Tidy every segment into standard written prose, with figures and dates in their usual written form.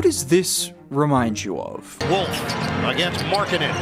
does this remind you of? Wolf against Markkinen.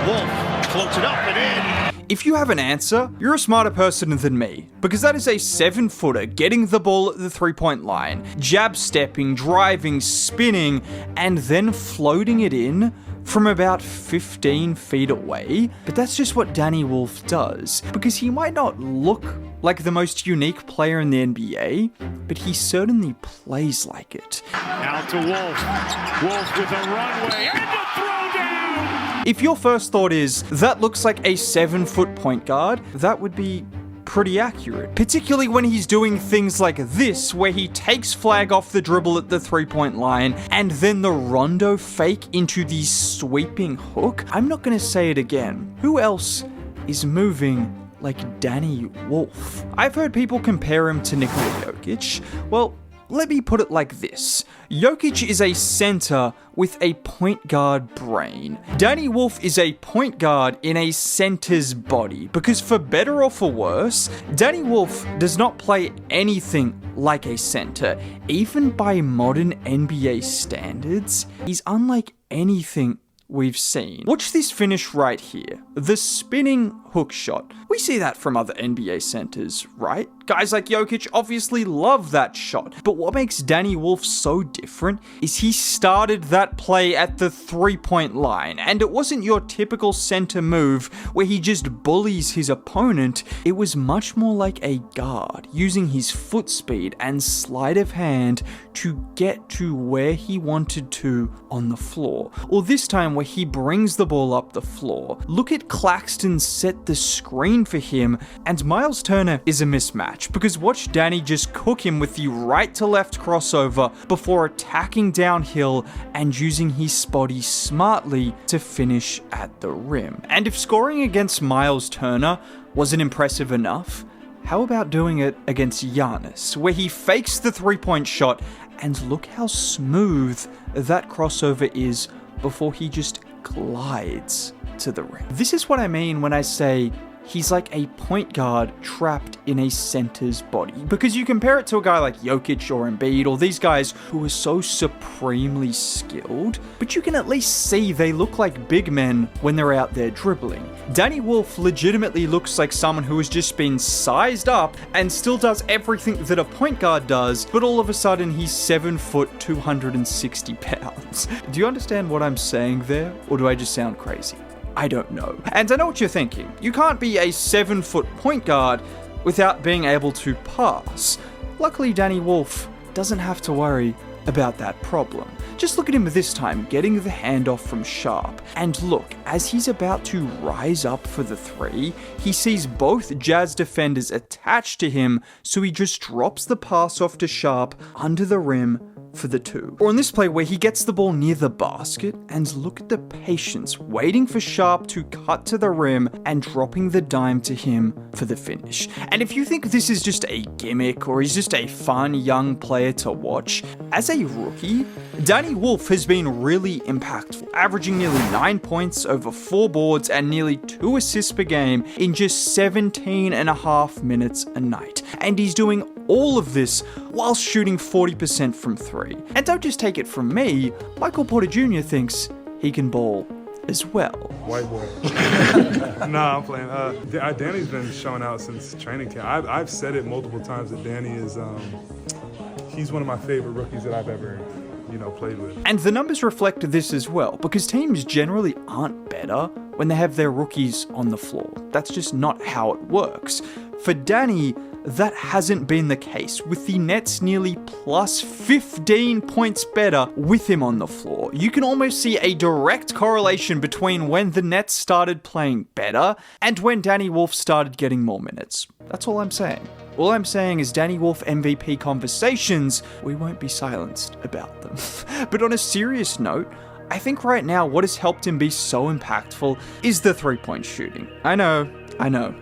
Wolf floats it up and in. If you have an answer, you're a smarter person than me, because that is a 7-footer getting the ball at the 3-point line, jab stepping, driving, spinning, and then floating it in from about 15 feet away. But that's just what Danny Wolf does, because he might not look like the most unique player in the NBA, but he certainly plays like it. Out to Wolf. Wolf with a runway and a throwdown. If your first thought is, that looks like a 7-foot point guard, that would be pretty accurate, particularly when he's doing things like this, where he takes flag off the dribble at the 3-point line and then the rondo fake into the sweeping hook. I'm not gonna say it again. Who else is moving like Danny Wolf? I've heard people compare him to Nikola Jokic. Well, let me put it like this. Jokic is a center with a point guard brain. Danny Wolf is a point guard in a center's body, because for better or for worse, Danny Wolf does not play anything like a center. Even by modern NBA standards, he's unlike anything we've seen. Watch this finish right here. The spinning hook shot. We see that from other NBA centers, right? Guys like Jokic obviously love that shot. But what makes Danny Wolf so different is he started that play at the 3-point line. And it wasn't your typical center move where he just bullies his opponent. It was much more like a guard, using his foot speed and sleight of hand to get to where he wanted to on the floor. Or this time where he brings the ball up the floor. Look at Claxton set the screen for him, and Miles Turner is a mismatch, because watch Danny just cook him with the right to left crossover before attacking downhill and using his body smartly to finish at the rim. And if scoring against Miles Turner wasn't impressive enough, how about doing it against Giannis, where he fakes the 3-point shot, and look how smooth that crossover is before he just glides to the rim. This is what I mean when I say he's like a point guard trapped in a center's body. Because you compare it to a guy like Jokic or Embiid or these guys who are so supremely skilled, but you can at least see they look like big men when they're out there dribbling. Danny Wolf legitimately looks like someone who has just been sized up and still does everything that a point guard does, but all of a sudden he's 7 foot, 260 pounds. Do you understand what I'm saying there? Or do I just sound crazy? I don't know. And I know what you're thinking. You can't be a 7-foot point guard without being able to pass. Luckily, Danny Wolf doesn't have to worry about that problem. Just look at him this time, getting the handoff from Sharp. And look, as he's about to rise up for the 3, he sees both Jazz defenders attached to him, so he just drops the pass off to Sharp under the rim for the 2. Or in this play where he gets the ball near the basket, and look at the patience waiting for Sharp to cut to the rim and dropping the dime to him for the finish. And if you think this is just a gimmick or he's just a fun young player to watch, as a rookie, Danny Wolf has been really impactful, averaging nearly 9 points, over 4 boards, and nearly 2 assists per game in just 17.5 minutes a night. And he's doing all of this while shooting 40% from 3. And don't just take it from me, Michael Porter Jr. thinks he can ball as well. White boy. Nah, I'm playing. Danny's been showing out since training camp. I've said it multiple times that Danny is, he's one of my favorite rookies that I've ever played with. And the numbers reflect this as well, because teams generally aren't better when they have their rookies on the floor. That's just not how it works. For Danny, that hasn't been the case, with the Nets nearly plus 15 points better with him on the floor. You can almost see a direct correlation between when the Nets started playing better and when Danny Wolf started getting more minutes. That's all I'm saying. All I'm saying is Danny Wolf MVP conversations, we won't be silenced about them. But on a serious note, I think right now what has helped him be so impactful is the 3-point shooting. I know,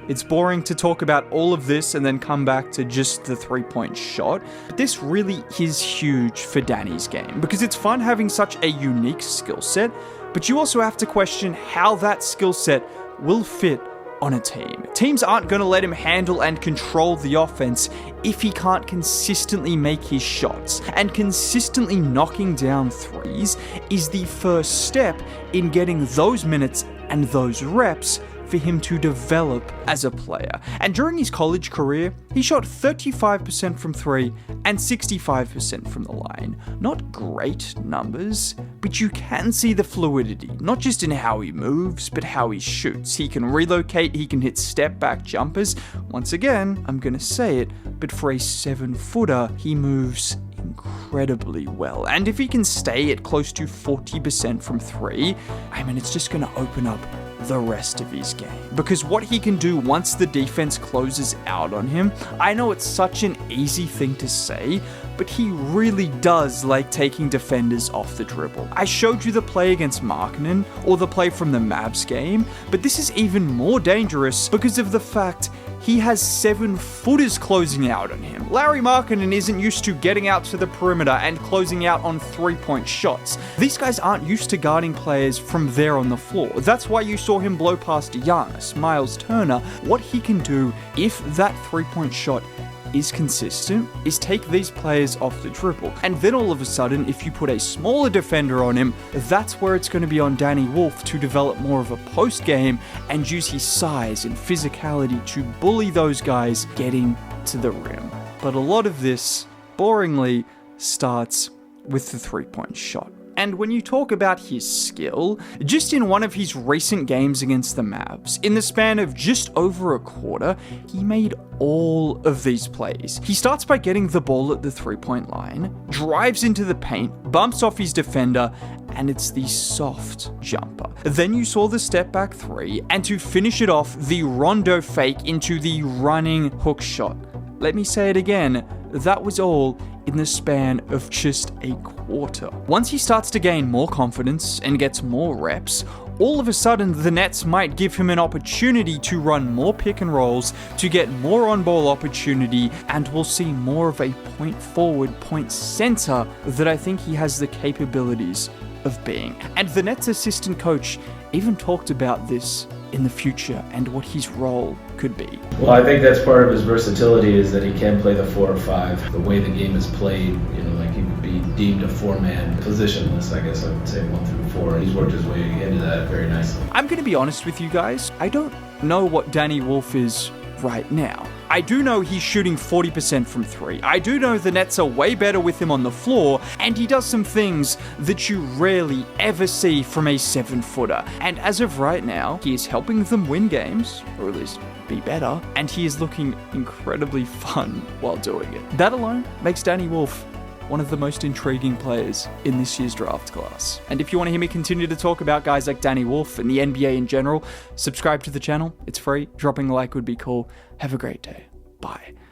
it's boring to talk about all of this and then come back to just the 3-point shot, but this really is huge for Danny's game, because it's fun having such a unique skill set, but you also have to question how that skill set will fit on a team. Teams aren't going to let him handle and control the offense if he can't consistently make his shots. And consistently knocking down threes is the first step in getting those minutes and those reps for him to develop as a player. And during his college career, he shot 35% from three and 65% from the line. Not great numbers, but you can see the fluidity, not just in how he moves, but how he shoots. He can relocate, he can hit step back jumpers. Once again, I'm gonna say it, but for a 7-footer, he moves incredibly well. And if he can stay at close to 40% from three, I mean, it's just gonna open up the rest of his game. Because what he can do once the defense closes out on him, I know it's such an easy thing to say, but he really does like taking defenders off the dribble. I showed you the play against Markkanen, or the play from the Mavs game, but this is even more dangerous because of the fact he has 7-footers closing out on him. Larry Markkanen isn't used to getting out to the perimeter and closing out on 3-point shots. These guys aren't used to guarding players from there on the floor. That's why you saw him blow past Giannis, Miles Turner. What he can do if that 3-point shot is consistent is take these players off the dribble. And then all of a sudden, if you put a smaller defender on him, that's where it's going to be on Danny Wolf to develop more of a post game and use his size and physicality to bully those guys getting to the rim. But a lot of this, boringly, starts with the 3-point shot. And when you talk about his skill, just in one of his recent games against the Mavs, in the span of just over a quarter, he made all of these plays. He starts by getting the ball at the 3-point line, drives into the paint, bumps off his defender, and it's the soft jumper. Then you saw the step back three, and to finish it off, the Rondo fake into the running hook shot. Let me say it again, that was all in the span of just a quarter. Once he starts to gain more confidence and gets more reps, all of a sudden the Nets might give him an opportunity to run more pick and rolls, to get more on-ball opportunity, and we'll see more of a point forward, point center that I think he has the capabilities of being. And the Nets assistant coach even talked about this in the future and what his role could be. Well, I think that's part of his versatility, is that he can play the 4 or 5. The way the game is played, like he would be deemed a 4-man positionless, I guess I would say 1 through 4. He's worked his way into that very nicely. I'm going to be honest with you guys. I don't know what Danny Wolf is right now. I do know he's shooting 40% from 3. I do know the Nets are way better with him on the floor, and he does some things that you rarely ever see from a 7-footer. And as of right now, he is helping them win games, or at least be better, and he is looking incredibly fun while doing it. That alone makes Danny Wolf one of the most intriguing players in this year's draft class. And if you want to hear me continue to talk about guys like Danny Wolf and the NBA in general, subscribe to the channel. It's free. Dropping a like would be cool. Have a great day. Bye.